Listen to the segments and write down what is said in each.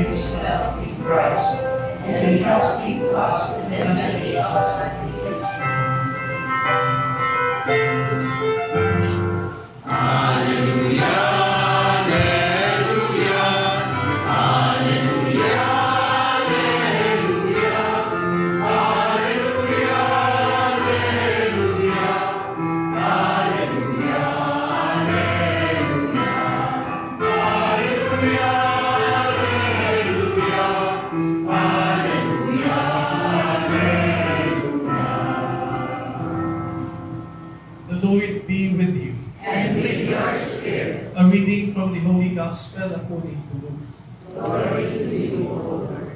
himself in Christ, and entrusting to us the message of salvation. Hallelujah. A reading from the Holy Gospel according to Luke. Glory to you, O Lord.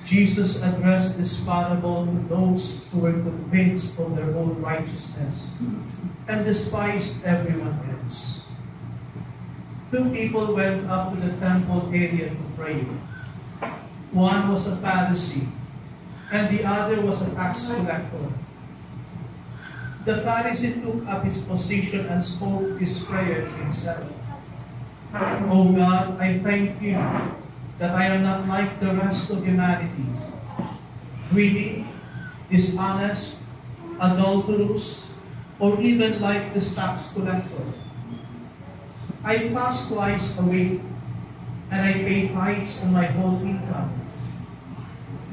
Jesus addressed this parable to those who were convinced of their own righteousness and despised everyone else. Two people went up to the temple area to pray. One was a Pharisee, and the other was a tax collector. The Pharisee took up his position and spoke this prayer to himself. O God, I thank you that I am not like the rest of humanity, greedy, dishonest, adulterous, or even like this tax collector. I fast twice a week, and I pay tithes on my whole income.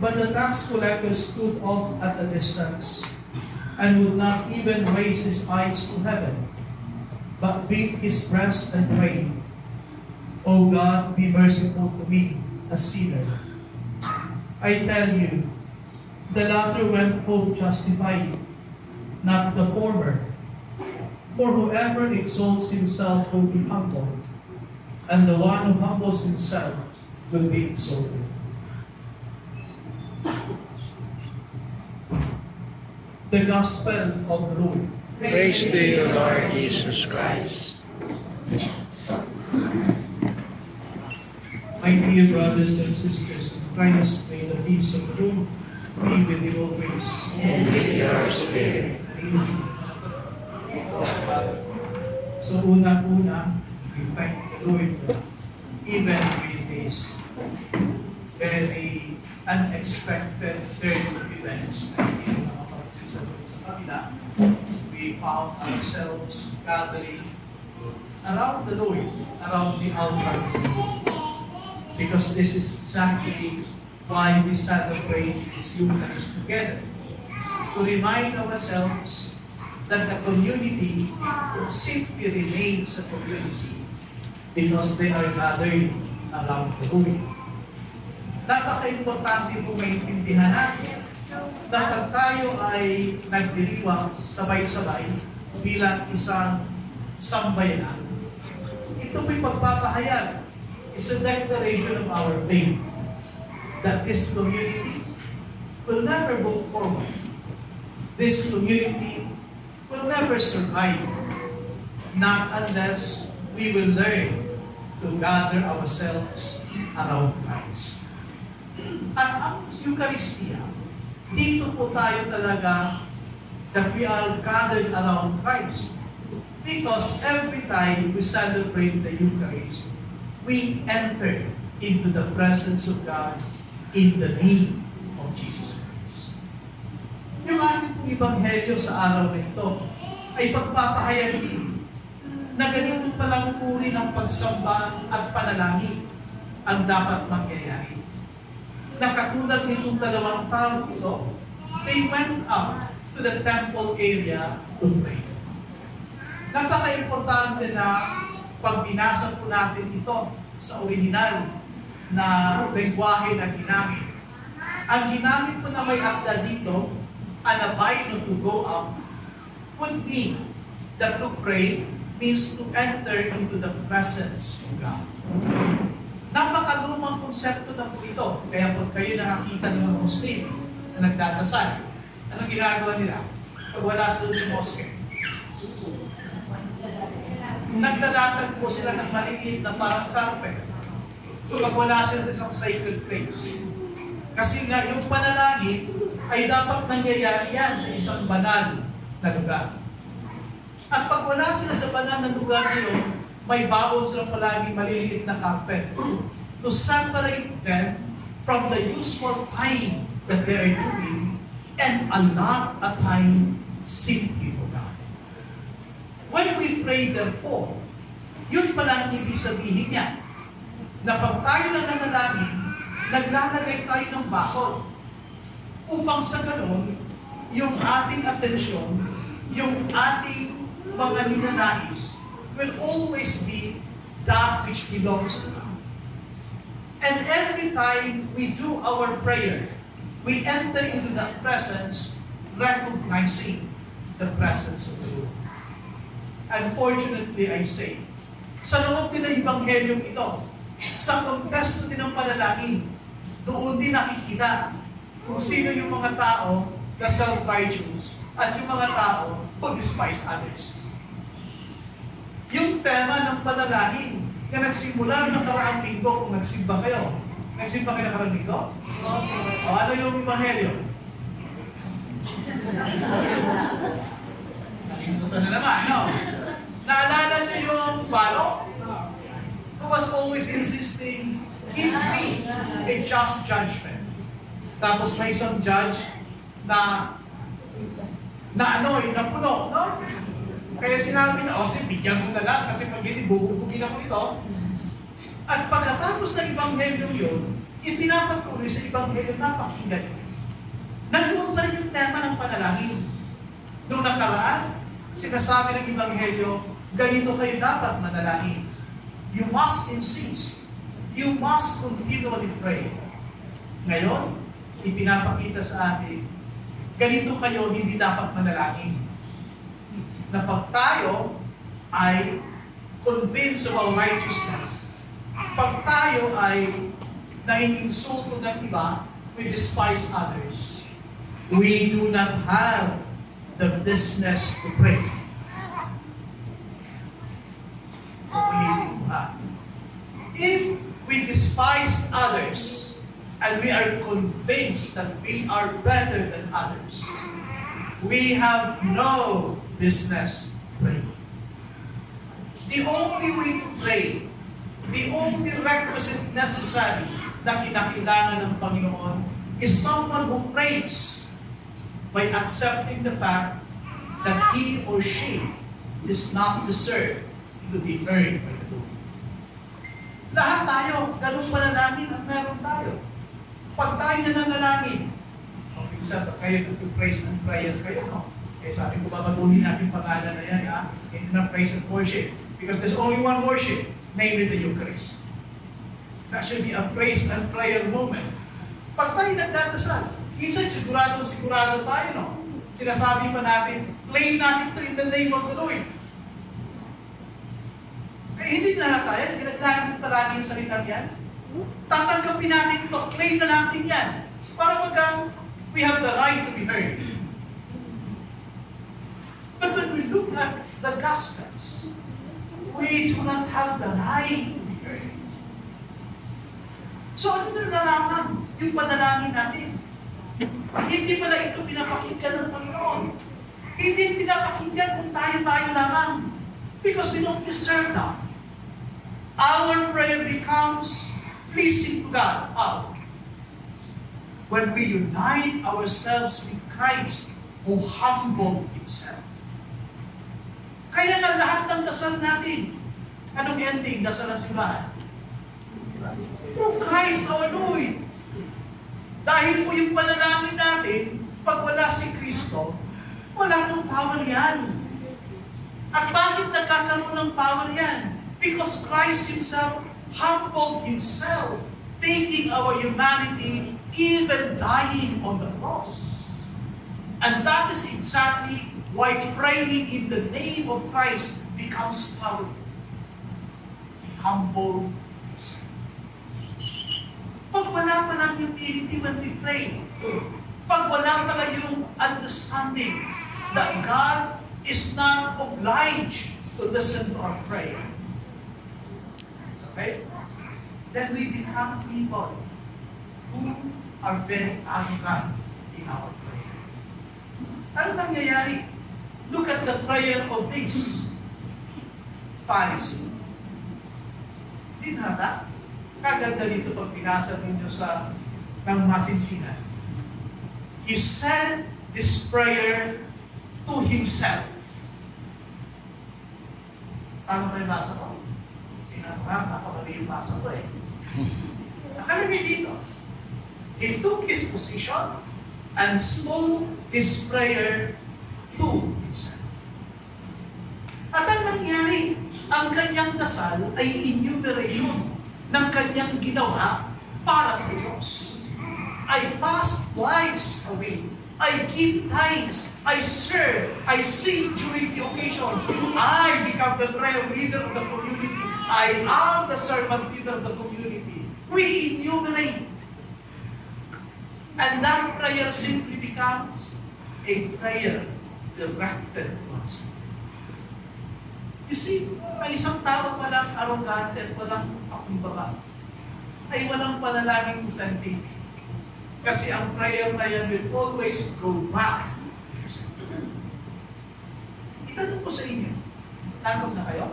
But the tax collector stood off at a distance and would not even raise his eyes to heaven, but beat his breast and prayed, O God, be merciful to me, a sinner. I tell you, the latter went home justified, not the former. For whoever exalts himself will be humbled, and the one who humbles himself will be exalted. The Gospel of the Lord. Praise to you, Lord Jesus Christ. My dear brothers and sisters in Christ, may the peace of the Lord be with you always. And with your spirit. So una-una, we thank the Lord even with this very unexpected turn of events. We found ourselves gathering around the Lord, around the altar, because this is exactly why we celebrate this Eucharist together, to remind ourselves that the community simply remains a community because they are gathered around the Lord. Napaka-importante po maintindihan natin na pag tayo ay nagdiriwang sabay-sabay bilang isang sambayanan, ito po'y pagpapahayag, is a declaration of our faith that this community will never go forward. This community will never survive, not unless we will learn to gather ourselves around Christ. At ang Eucharistia, dito po tayo talaga that we are gathered around Christ. Because every time we celebrate the Eucharist, we enter into the presence of God in the name of Jesus Christ. Yung ating pong Ebanghelyo sa araw na ito ay pagpapahayag din na ganito palang uri ng pagsamba at panalangin ang dapat mangyayari. Nakatulad nitong dalawang tao ito, they went up to the temple area to pray. Napaka-importante na pag binasa po natin ito sa original na lengguwahe na ginamit. Ang ginamit po na may akda dito, anabay no to go up, would mean that to pray means to enter into the presence of God. Napakalumang konsepto na po ito. Kaya pag kayo nakakita ng mga Muslim na nagdadasal, anong ginagawa nila? Pag wala sila sa mosque, naglalatag po sila ng maliit na parang carpet. Pag wala sila sa isang sacred place. Kasi nga, yung panalangin ay dapat nangyayari yan sa isang banal na lugar. At pag wala sila sa banal na lugar ngayon, may bawon silang palagi maliliit na carpet to separate them from the useful time that they are doing and allot a time simply for God. When we pray therefore, yun pala ang ibig sabihin niya, na pag tayo na nanalangin, naglalagay tayo ng bakod upang sa ganun, yung ating atensyon, yung ating mga ninanais will always be that which belongs to God. And every time we do our prayer, we enter into that presence recognizing the presence of the Lord. Unfortunately, I say, sa loob din ng Ebanghelyong ito, sa konteksto din ng panalangin, doon din nakikita kung sino yung mga tao na self-righteous at yung mga tao who despise others. Yung tema ng panalangin na nagsimula ng nakaraang linggo, kung nagsimba kayo. Nagsimba kayo nakaraang linggo? O ano yung Ebanghelyo? Nalimutan na naman, no? Naalala niyo yung balok? Who was always insisting, give me a just judgment. Tapos may isang judge na napuno, no? Kaya sinabi na, sige, bigyan ko na lang kasi pag hindi, bubugin ako nito. At pagkatapos ng Ebanghelyo yun, ipinapatuloy sa Ebanghelyo na pakinggan. Nandoon pa rin yung tema ng panalangin. Noong nakaraan, sinasabi ng Ebanghelyo, ganito kayo dapat manalangin. You must insist. You must continually pray. Ngayon, ipinapakita sa atin, ganito kayo hindi dapat manalangin. Na pag tayo ay convinced of our righteousness, pag tayo ay naiinsulto ng iba, we despise others. We do not have the business to pray. If we despise others and we are convinced that we are better than others, we have no business praying. The only way to pray, the only requisite necessary na kinakailangan ng Panginoon is someone who prays by accepting the fact that he or she does not deserve to be heard by the Lord. Lahat tayo, ganun panalangin at meron tayo. Pag tayo nananalangin, minsan kayo praise and prayer kayo, no? Kaya sabi ko, babaguhin natin pangalan na yan, ha? Hindi na praise and worship. Because there's only one worship, namely the Eucharist. That should be a praise and prayer moment. Pag tayo nagdadasal, minsan sigurado tayo, no? Sinasabi pa natin, claim natin to in the name of the Lord. Hindi na tayo, ginaglagan palagi yung salitang yan. Tatanggapin natin ito, claim na natin yan. Para we have the right to be heard. But when we look at the Gospels, we do not have the right to be heard. So ano na nalaman yung panalangin natin? Hindi pala ito pinapakinggan ng Panginoon. Hindi pinapakinggan kung tayo lamang. Because we don't deserve that. Our prayer becomes pleasing to God. How? When we unite ourselves with Christ who humbled Himself. Kaya nga lahat ng dasal natin, anong ending? Dasal na simbahan? Through Christ our Lord. Dahil po yung panalangin natin, pag wala si Kristo, wala nang power yan. At bakit nagkakaroon ng power yan? Because Christ Himself humbled Himself, taking our humanity, even dying on the cross. And that is exactly why praying in the name of Christ becomes powerful. He humbled Himself. Pag wala pa lang yung humility when we pray, pag wala pa lang yung understanding that God is not obliged to listen to our prayer, okay? Then we become people who are very arrogant in our prayer. Ano nangyayari? Look at the prayer of this Pharisee. Hindi nata. Kaganda dito pag pinasa ninyo sa ng masinsinan. He said this prayer to himself. Ano ba yung basa ko? Nakamali yung basa ko eh. Nakalagay dito. He took his position and spoke this prayer to himself. At ang nangyari, ang kanyang dasal ay enumeration ng kanyang ginawa para sa Diyos. I fast lives away. I give tithes. I serve. I sing during the occasion. I become the prayer leader of the community. I am the servant leader of the community. We enumerate. And that prayer simply becomes a prayer directed towards Him. You see, ang isang tao walang arrogante at walang pakumbaba ay walang panalangin authentic. Kasi ang prayer na yan will always go back. Itanong ko sa inyo, tanong na kayo?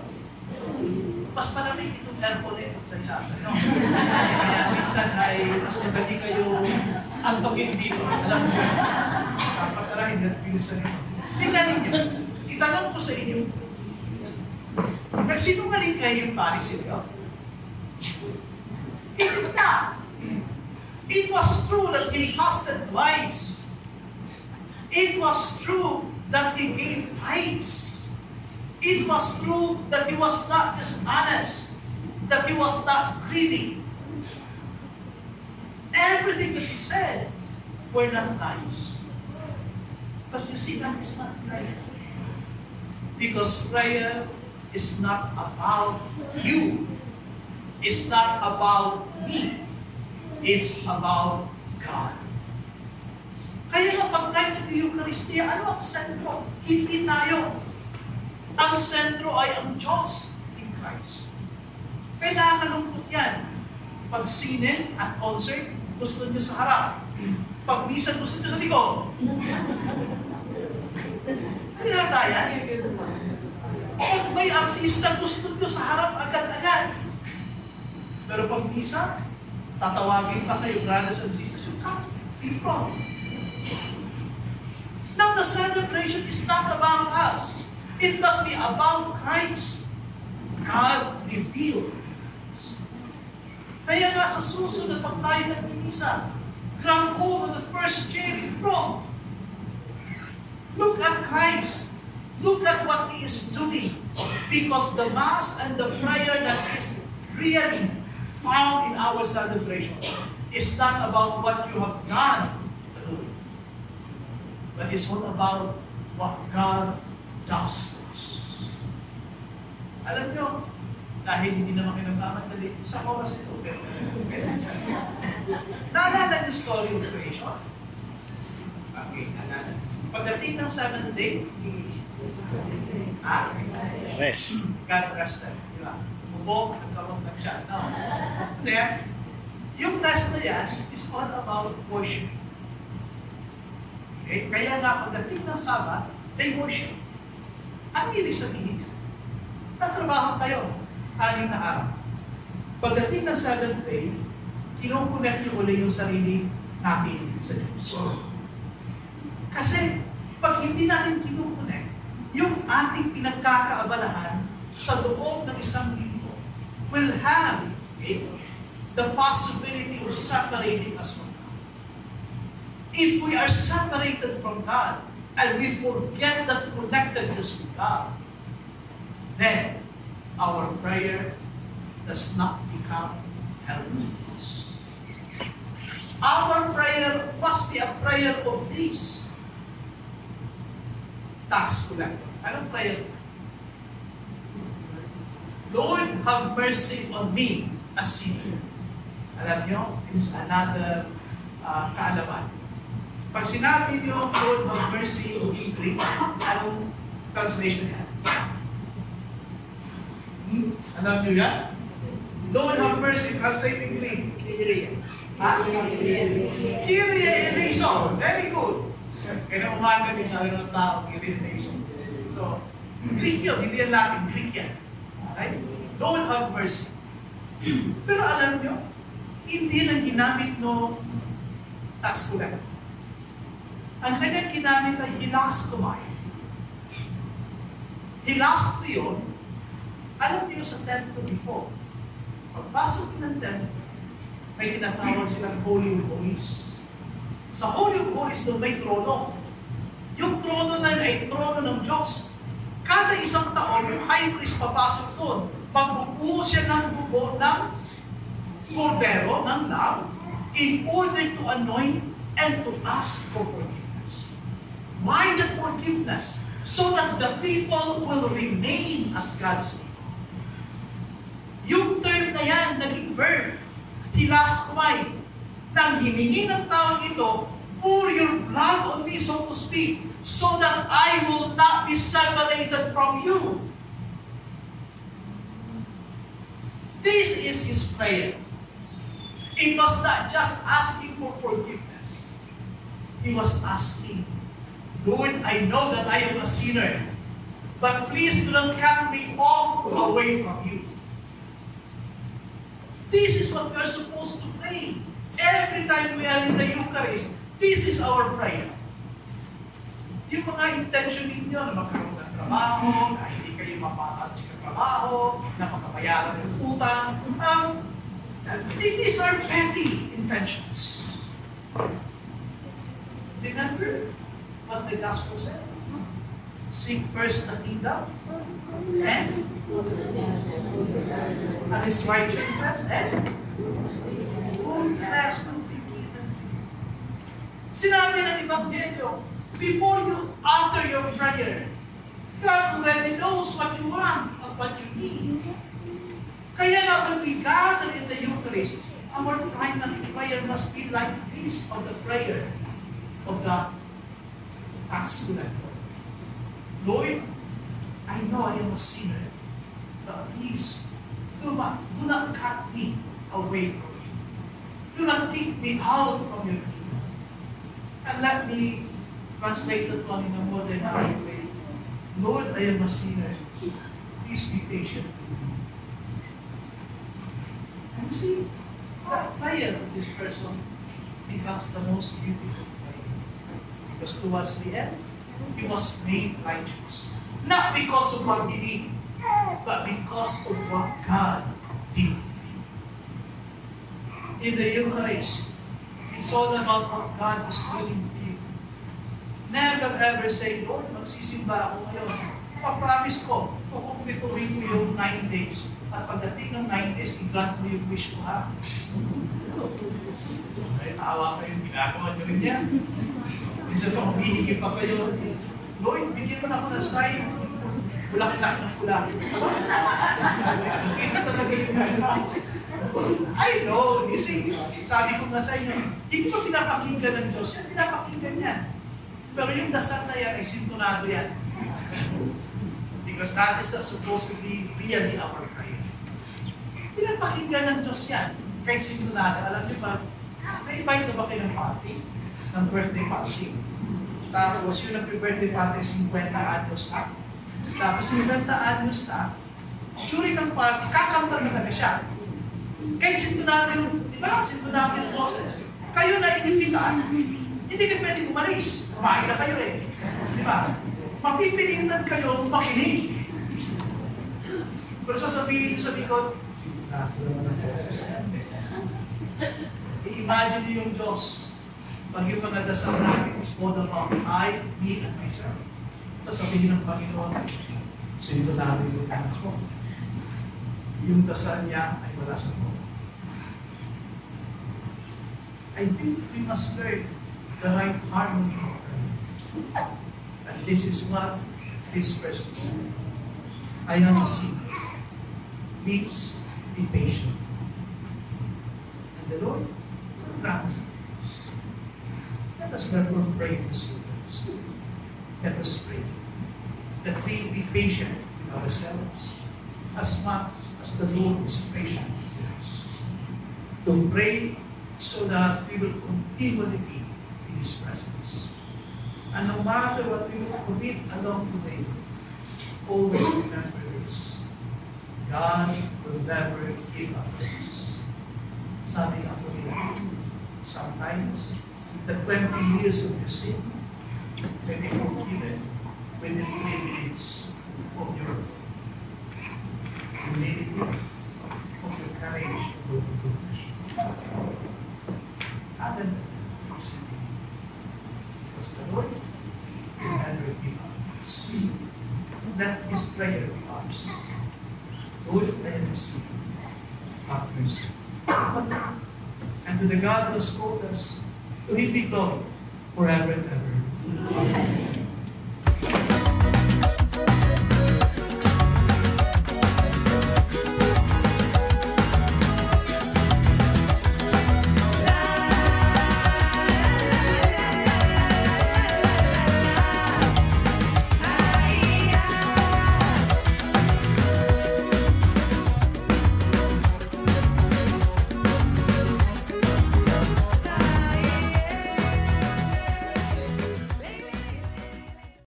Mas malamig itong aircon eh, sa chapter, no? Kaya minsan ay mas madali kayo antokin dito. Alam mo, dapat talaga hindi natin pinusan nyo. Tingnan ninyo, itanong ko sa inyo, nagsinungaling kayo yung Pharisee nyo? Hindi na! It was true that he fasted twice. It was true that he gave tithes. It was true that he was not dishonest, that he was not greedy. Everything that he said were not lies. But you see, that is not prayer. Because prayer is not about you. It's not about me. It's about God. Kaya kapag tayo nag-Eucharistia, ano ang sentro? Hindi tayo. Ang sentro ay ang Diyos in Christ. Kaya nakakalungkot yan. Pag sine at concert, gusto nyo sa harap. Pag misa, gusto nyo sa likod. Hindi na tayo. Pag may artista, gusto nyo sa harap agad-agad. Pero pag misa, tatawagin pa kayo, brothers and sisters, you come in front. Now, the celebration is not about us. It must be about Christ. God revealed. Kaya nga sa susunod, pag tayo nagmimisa, grab hold of the first chair in front. Look at Christ. Look at what He is doing. Because the Mass and the prayer that is really found in our celebration is not about what you have done, but it's all about what God does to us. Alam nyo, dahil hindi naman kinagmamadali, sa oras ito, naalala yung story of creation? Okay, naalala. Pagdating ng 7th day, Rest. God rested. Di ba? Bumok, nagkawag siya. No. Then, yung rest na yan is all about worship. Okay? Kaya nga, pagdating ng Sabbath, they worship. Ano ibig sabihin niya? Tatrabaho kayo, 6 na araw. Pagdating ng 7th day, kinukunek niyo uli yung sarili natin sa Diyos. Kasi, pag hindi natin kinukunek, yung ating pinagkakaabalahan sa loob ng isang linggo will have the possibility of separating us from God. If we are separated from God and we forget that connectedness with God, then our prayer does not become healthy. Our prayer must be a prayer of this. Tax collector. Anong prayer? Lord, have mercy on me, a sinner. Alam nyo, it's another kaalaman. Pag sinabi nyo, Lord, have mercy on me, Greek, anong translation yan? Alam nyo yan? Lord, have mercy, translating Greek. Ha? Kyrie eleison. Very good. Kaya umaga din sa rin ng tao, Kyrie eleison. So, Greek yun, hindi yan Latin, Greek yan. Right? Lord have mercy. Pero alam nyo, hindi lang ginamit no tax collector. Ang kanyang ginamit ay hilaskomai. Hilasto yun, alam niyo sa temple before, pagpasok ng temple, may tinatawag silang Holy of Holies. Sa Holy of Holies doon may trono. Yung trono na yun ay trono ng Diyos. Kada isang taon, yung high priest papasok doon, magbubuo siya ng dugo ng kordero, ng lamb, in order to anoint and to ask for forgiveness. Why that forgiveness? So that the people will remain as God's people. Yung term na yan, naging verb, hilaskomai, nang hiningi ng taong ito, pour your blood on me, so to speak, so that I will not be separated from you. This is his prayer. It was not just asking for forgiveness. He was asking, Lord, I know that I am a sinner, but please do not cut me off away from you. This is what we are supposed to pray. Every time we are in the Eucharist, this is our prayer. Yung mga intention ninyo na magkaroon ng trabaho, na hindi kayo mapakat sa trabaho, na makabayaran ng utang, these are petty intentions. Remember what the gospel said? Seek first the kingdom and his righteousness and all the rest will be given. Sinabi ng Ebanghelyo, before you utter your prayer, God already knows what you want and what you need. Kaya nga when we gather in the Eucharist, our primary prayer must be like this of the prayer of the tax collector. Lord, I know I am a sinner, but please do not cut me away from you. Do not take me out from your kingdom. And let me translate that one in a more dynamic way. Lord, I am a sinner. Please be patient with me. And see, the prayer of this person becomes the most beautiful prayer. Because towards the end, he was made righteous. Not because of what he did, but because of what God did. In the Eucharist, it's all about what God is doing to you. Never ever say, Lord, magsisimba ako ngayon. Papromise ko, kukumpituhin mo yung 9 days. At pagdating ng 9 days, i-grant mo yung wish ko, ha? Ay, tawa kayo, ginagawa nyo rin yan. Minsan pa, humihingi pa kayo. Lord, bigyan mo na ako ng sign. Bulak-lak ng bulak. Kita talaga yung I know, you see, sabi ko nga sa inyo, hindi mo pinapakinggan ng Diyos yan, pinapakinggan yan. Pero yung dasal na yan ay sintonado yan. Because that is not supposed to be really our prayer. Pinapakinggan ng Diyos yan, kahit sintonado. Alam niyo ba, na-invite na ba kayo ng party? Ng birthday party? Tapos yung nag-birthday party 50 anyos na. Tapos 50 anyos na, during ng party, kakanta talaga siya. Kahit sintonado yung, di ba? Sintonado yung boses. Kayo na inimbitan, hindi kayo pwede umalis. Kumain na kayo eh. Di ba? Mapipilitan kayo makinig. Pero sasabihin nyo sa likod, sintonado naman ang boses. I-imagine nyo yung Diyos. Pag yung mga dasal natin is all about I, me, and myself. Sasabihin ng Panginoon, sintonado yung anak ko. Yung dasal niya ay wala sa mo. I think we must learn the right harmony of prayer. And this is what this person said. I am a sinner. Please be patient. And the Lord will grant us this. Let us therefore pray this Eucharist. Let us pray that we be patient with ourselves as much as the Lord is patient with us. To pray so that we will continually be in His presence. And no matter what we will commit along the way, always remember this. God will never give up us. Sabi nga po nila, sometimes, the 20 years of your sin may be forgiven within 3 minutes of your humility, of your courage to go to God. Other than that, because the Lord will never give up us. That is prayer to us. Lord, I am receiving our mercy. And to the God who has called us, to Him be glory forever and ever. Amen.